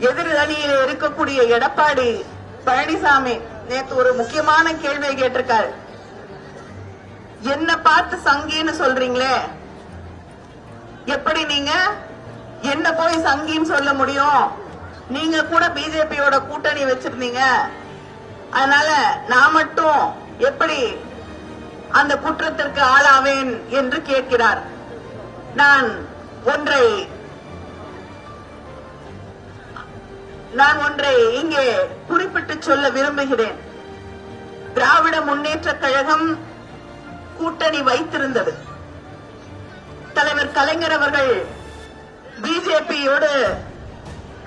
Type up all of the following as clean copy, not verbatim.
எதிரணியில் இருக்கக்கூடிய எடப்பாடி பழனிசாமி நேற்று ஒரு முக்கியமான கேள்வியை கேட்டிருக்காரு. என்ன பார்த்து சங்கின்னு சொல்றீங்களே, எப்படி நீங்க என்ன போய் சங்கின்னு சொல்ல முடியும்? நீங்க கூட பிஜேபியோட கூட்டணி வச்சிருந்தீங்க, அதனால நான் மட்டும் எப்படி அந்த குற்றத்திற்கு ஆளாவேன் என்று கேட்கிறார். நான் ஒன்றை இங்கே குறிப்பிட்டு சொல்ல விரும்புகிறேன். திராவிட முன்னேற்ற கழகம் கூட்டணி வைத்திருந்தது. தலைவர் கலைஞர் அவர்கள் பிஜேபியோடு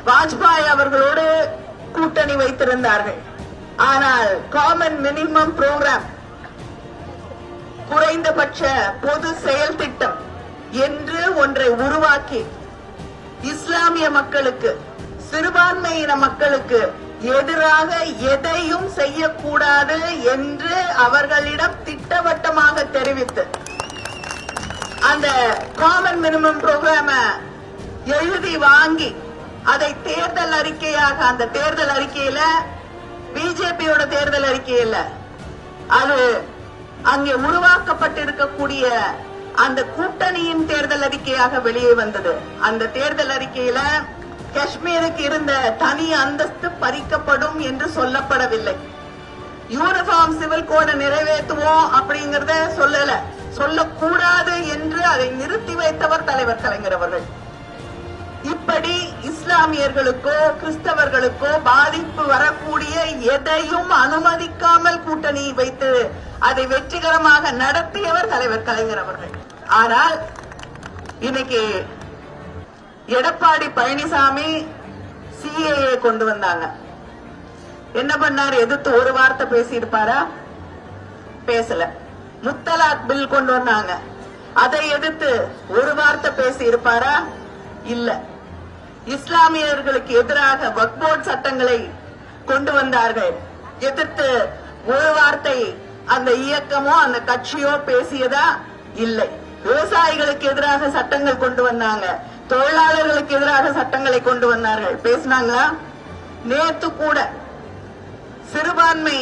வாஜ்பாய் அவர்களோடு கூட்டணி வைத்திருந்தார்கள். ஆனால் காமன் மினிமம் புரோகிராம், குறைந்தபட்ச பொது செயல் திட்டம் என்று ஒன்றை உருவாக்கி இஸ்லாமிய மக்களுக்கு, சிறுபான்மையின மக்களுக்கு எதிராக எதையும் செய்யக்கூடாது என்று அவர்களிடம் திட்டவட்டமாக தெரிவித்து அந்த காமன் மினிமம் புரோகிராம எழுதி வாங்கி அதை தேர்தல் அறிக்கையாக, அந்த தேர்தல் அறிக்கையில பிஜேபியோட தேர்தல் அறிக்கையில அது அங்கே உருவாக்கப்பட்டிருக்கக்கூடிய அந்த கூட்டணியின் தேர்தல் அறிக்கையாக வெளியே வந்தது. அந்த தேர்தல் அறிக்கையில காஷ்மீருக்கு இருந்த தனி அந்தஸ்து பறிக்கப்படும் என்று சொல்லப்படவில்லை. யூனிஃபார்ம் சிவில் கோடை நிறைவேற்றுவோம் அப்படிங்கறத சொல்லக்கூடாது என்று அதை நிறுத்தி வைத்தவர் தலைவர் கலைஞர் அவர்கள். இப்படி இஸ்லாமியர்களுக்கோ கிறிஸ்தவர்களுக்கோ பாதிப்பு வரக்கூடிய எதையும் அனுமதிக்காமல் கூட்டணி வைத்து அதை வெற்றிகரமாக நடத்தியவர் தலைவர் கலைஞர் அவர்கள். ஆனால் இன்னைக்கு எடப்பாடி பழனிசாமி சிஏஏ கொண்டு வந்தாங்க. என்ன பண்ணாரு? எதிர்த்து ஒரு வார்த்தை பேசி இருப்பாரா? பேசல. முத்தலாக் பில் கொண்டு வந்தாங்க, அதை எதிர்த்து ஒரு வார்த்தை பேசி இருப்பாரா? இல்ல. இஸ்லாமியர்களுக்கு எதிராக வக்ஃப் போர்டு சட்டங்களை கொண்டு வந்தார்கள், எதிர்த்து ஒரு வார்த்தை அந்த இயக்கமோ அந்த கட்சியோ பேசியதா? இல்லை. விவசாயிகளுக்கு எதிராக சட்டங்கள் கொண்டு வந்தாங்க, தொழிலாளர்களுக்கு எதிராக சட்டங்களை கொண்டு வந்தார்கள், பேசினாங்களா? நேத்து கூட சிறுபான்மை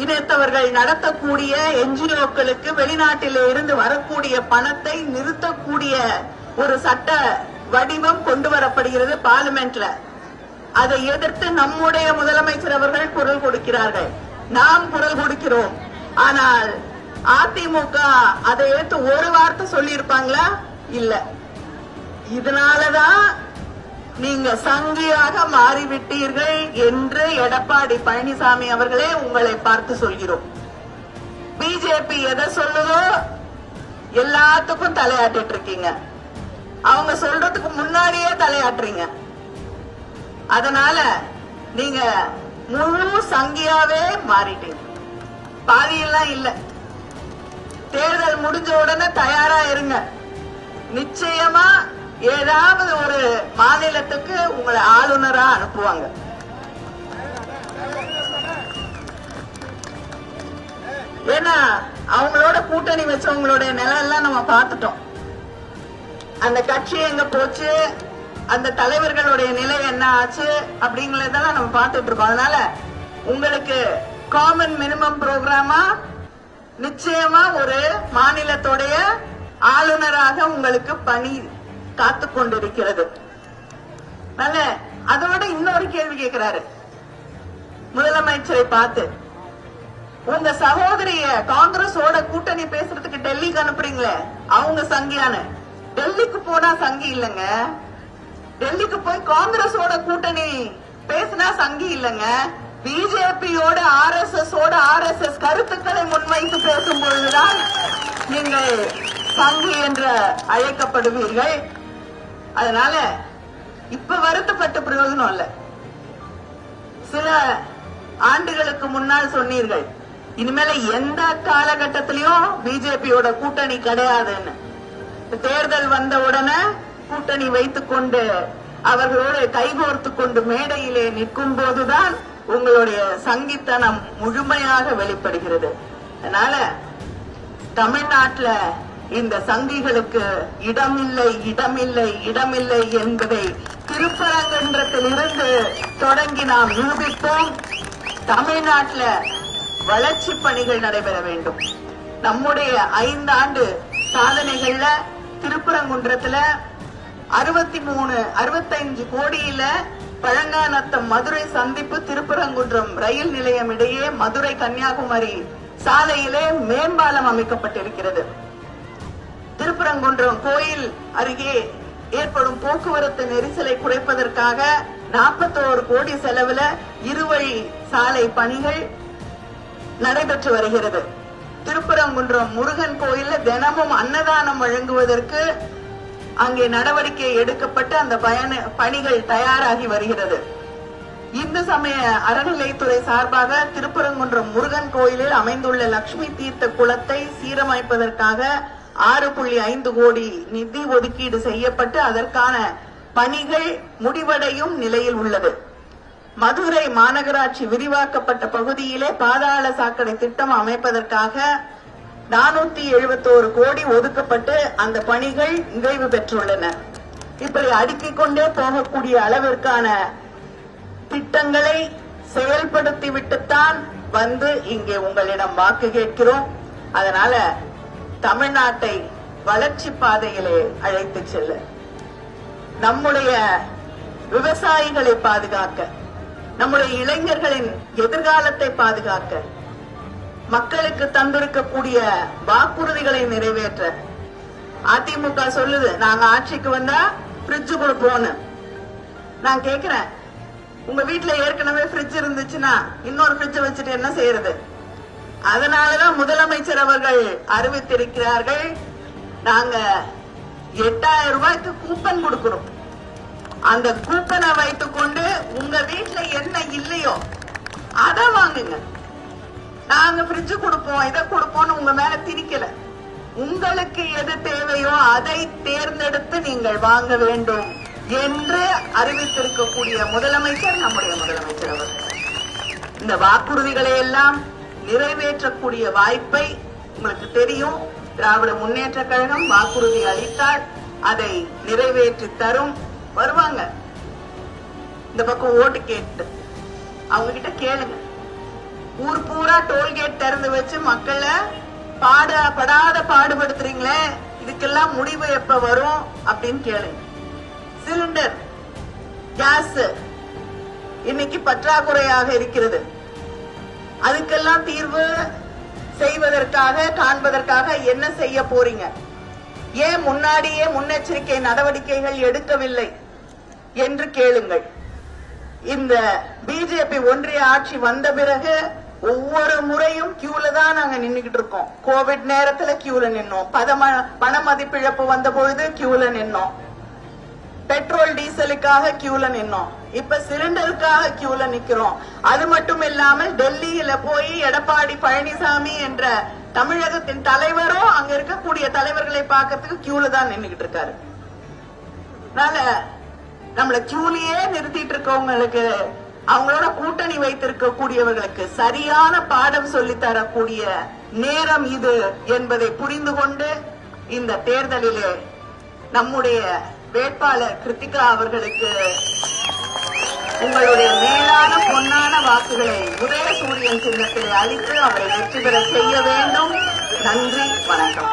இனத்தவர்கள் நடத்தக்கூடிய என்ஜிஓக்களுக்கு வெளிநாட்டில் இருந்து வரக்கூடிய பணத்தை நிறுத்தக்கூடிய ஒரு சட்ட வடிவம் கொண்டு வரப்படுகிறது பார்லிமெண்ட்ல. அதை எதிர்த்து நம்முடைய முதலமைச்சர் அவர்கள் குரல் கொடுக்கிறார்கள், நாம் குரல் கொடுக்கிறோம். ஆனால் அதிமுக அதை எடுத்து ஒரு வார்த்தை சொல்லி இருப்பாங்களா? இல்ல. இதனாலதான் நீங்க சங்கியாக மாறிவிட்டீர்கள் என்று எடப்பாடி பழனிசாமி அவர்களே உங்களை பார்த்து சொல்கிறோம். பிஜேபி எதை சொல்லுதோ எல்லாத்துக்கும் தலையாட்டிட்டு இருக்கீங்க, அவங்க சொல்றதுக்கு முன்னாடியே தலையாட்டுறீங்க. அதனால நீங்க முழு சங்கியாவே மாறிட்டீங்க, பாதியெல்லாம் இல்ல. தேர்தல் முடிஞ்ச உடனே தயாரா இருங்க. நிச்சயமா ஏதாவது ஒரு மாநிலத்துக்கு உங்களை ஆளுநரா அனுப்புவாங்க. ஏன்னா அவங்களோட கூட்டணி வச்சவங்களுடைய நிலையெல்லாம் நம்ம பார்த்துட்டோம். அந்த கட்சி எங்க போச்சு, அந்த தலைவர்களுடைய நிலை என்ன ஆச்சு அப்படிங்கறதெல்லாம் நம்ம பார்த்துட்டு இருக்கோம். அதனால உங்களுக்கு காமன் மினிமம் புரோகிராமா நிச்சயமா ஒரு மாநிலத்துடைய ஆளுநராக உங்களுக்கு பணி காத்து கொண்டிருக்கிறது. அதோட இன்னொரு கேள்வி கேட்கிறாரு முதலமைச்சரை பார்த்து, உங்க சகோதரிய காங்கிரஸோட கூட்டணி பேசுறதுக்கு டெல்லிக்கு அனுப்புறீங்களே, அவங்க சங்கியான? டெல்லிக்கு போனா சங்கி இல்லங்க, டெல்லிக்கு போய் காங்கிரஸோட கூட்டணி பேசினா சங்கி இல்லங்க. பிஜேபியோட ஆர்எஸ்எஸ் கருத்துக்களை முன்வைத்து பேசும்பொழுதுதான் நீங்கள் சங்கி என்று அழைக்கப்படுவீர்கள். அதனால இப்ப வருத்தப்பட்ட பிரயோஜனம் இல்ல. சில ஆண்டுகளுக்கு முன்னால் சொன்னீர்கள், இனிமேல எந்த காலகட்டத்திலையும் பிஜேபியோட கூட்டணி கிடையாதுன்னு. தேர்தல் வந்த உடனே கூட்டணி வைத்துக் கொண்டு அவர்களோடு கைகோர்த்து கொண்டு மேடையிலே நிற்கும் போதுதான் உங்களுடைய சங்கித்தனம் முழுமையாக வெளிப்படுகிறது. அதனால தமிழ்நாட்டுல இந்த சங்கிகளுக்கு இடமில்லை இடமில்லை இடமில்லை என்பதை திருப்பரங்குன்றத்திலிருந்து தொடங்கி நாம் நிரூபிப்போம். தமிழ்நாட்டில் வளர்ச்சி பணிகள் நடைபெற வேண்டும். நம்முடைய 5 ஆண்டு சாதனைகள்ல திருப்பரங்குன்றத்துல 65 கோடியில பழங்காநத்தம் மதுரை சந்திப்பு திருப்பரங்குன்றம் ரயில் நிலையம் இடையே மதுரை கன்னியாகுமரி சாலையிலே மேம்பாலம் அமைக்கப்பட்டிருக்கிறது. திருப்பரங்குன்றம் கோயில் அருகே ஏற்படும் போக்குவரத்து நெரிசலை குறைப்பதற்காக 41 கோடி செலவுல இருவழி சாலை பணிகள் நடைபெற்று வருகிறது. திருப்பரங்குன்றம் முருகன் கோயில்ல தினமும் அன்னதானம் வழங்குவதற்கு அங்கே நடவடிக்கை எடுக்கப்பட்டு அந்த பணிகள் தயாராகி வருகிறது. இந்து சமய அறநிலைத்துறை சார்பாக திருப்பரங்குன்றம் முருகன் கோயிலில் அமைந்துள்ள லட்சுமி தீர்த்த குளத்தை சீரமைப்பதற்காக 6.5 கோடி நிதி ஒதுக்கீடு செய்யப்பட்டு அதற்கான பணிகள் முடிவடையும் நிலையில் உள்ளது. மதுரை மாநகராட்சி விரிவாக்கப்பட்ட பகுதியிலே பாதாள சாக்கடை திட்டம் அமைப்பதற்காக 471 கோடி ஒதுக்கப்பட்டு அந்த பணிகள் நிறைவு பெற்றுள்ளன. இப்படி அடுக்கிக் கொண்டே போகக்கூடிய அளவிற்கான திட்டங்களை செயல்படுத்திவிட்டுத்தான் வந்து இங்கே உங்களிடம் வாக்கு கேட்கிறோம். அதனால தமிழ்நாட்டை வளர்ச்சி பாதையிலே அழைத்து செல்ல, நம்முடைய விவசாயிகளை பாதுகாக்க, நம்முடைய இளைஞர்களின் எதிர்காலத்தை பாதுகாக்க, மக்களுக்கு தந்திருக்கக்கூடிய வாக்குறுதிகளை நிறைவேற்ற அதிமுக சொல்லுது நாங்க ஆட்சிக்கு வந்தா பிரிட்ஜ் கொடுப்போம்னு. நான் கேக்குறேன், உங்க வீட்டுல ஏற்கனவே பிரிட்ஜ் இருந்துச்சுன்னா இன்னொரு பிரிட்ஜ் வச்சுட்டு என்ன செய்யறது? அதனாலதான் முதலமைச்சர் அவர்கள் அறிவித்திருக்கிறார்கள், நாங்க 8000 ரூபாய்க்கு கூப்பன் கொடுக்கிறோம். அந்த கூப்பனை வைத்துக் கொண்டு உங்க வீட்டுல என்ன இல்லையோ அதை வாங்குங்க. நாங்க பிரிட்ஜ் கொடுப்போம் இதை கொடுப்போம்னு உங்க மேல திணிக்கல. உங்களுக்கு எது தேவையோ அதை தேர்ந்தெடுத்து நீங்கள் வாங்க வேண்டும் என்று அறிவித்திருக்கக்கூடிய முதலமைச்சர் நம்முடைய முதலமைச்சர் அவர்கள். இந்த வாக்குறுதிகளை எல்லாம் நிறைவேற்றக்கூடிய வாய்ப்பை உங்களுக்கு தெரியும். திராவிட முன்னேற்ற கழகம் வாக்குறுதி அளித்தால் அதை நிறைவேற்றி தரும். வருவாங்க இந்த பக்கம் ஓட்டு கேட்டு அவங்க கிட்ட கேளுங்க. ஊர் பூரா டோல்கேட் திறந்து வச்சு மக்களை படாத பாடுபடுத்துறீங்களே, இதுக்கெல்லாம் முடிவு எப்ப வரும் அப்படின்னு கேளுங்க. சிலிண்டர் கேஸ் இன்னைக்கு பற்றாக்குறையாக இருக்கிறது. அதுக்கெல்லாம் தீர்வு செய்வதற்காக காண்பதற்காக என்ன செய்ய போறீங்க? ஏன் முன்னாடியே முன்னெச்சரிக்கை நடவடிக்கைகள் எடுக்கவில்லை என்று கேளுங்கள். இந்த பிஜேபி ஒன்றிய ஆட்சி வந்த பிறகு ஒவ்வொரு முறையும் கியூல தான் நாங்க நின்னுகிட்டு இருக்கோம். கோவிட் நேரத்துல கியூல நின்னோம், பண மதிப்பிழப்பு வந்த பொழுது கியூல நின்னோம், பெட்ரோல் டீசலுக்காக கியூல நின்னோம், இப்ப சிலிண்டருக்காக கியூல நிக்கிறோம். அது மட்டும் இல்லாமல் டெல்லியில போய் எடப்பாடி பழனிசாமி என்ற தமிழகத்தின் தலைவரும் அங்க இருக்கக்கூடிய தலைவர்களை பார்க்கறதுக்கு கியூல தான் நின்னுகிட்டு இருக்காரு. அதனால நம்மள கியூலியே நிறுத்திட்டு இருக்கவங்களுக்கு, அவங்களோட கூட்டணி வைத்திருக்க கூடியவர்களுக்கு சரியான பாடம் சொல்லி தரக்கூடிய நேரம் இது என்பதை புரிந்து கொண்டு இந்த தேர்தலிலே நம்முடைய வேட்பாளர் கிருத்திகா அவர்களுக்கு உங்களுடைய மேலான பொன்னான வாக்குகளை உதயசூரியன் சின்னத்தில் அளித்து அவரை வெற்றி பெற செய்ய வேண்டும். நன்றி, வணக்கம்.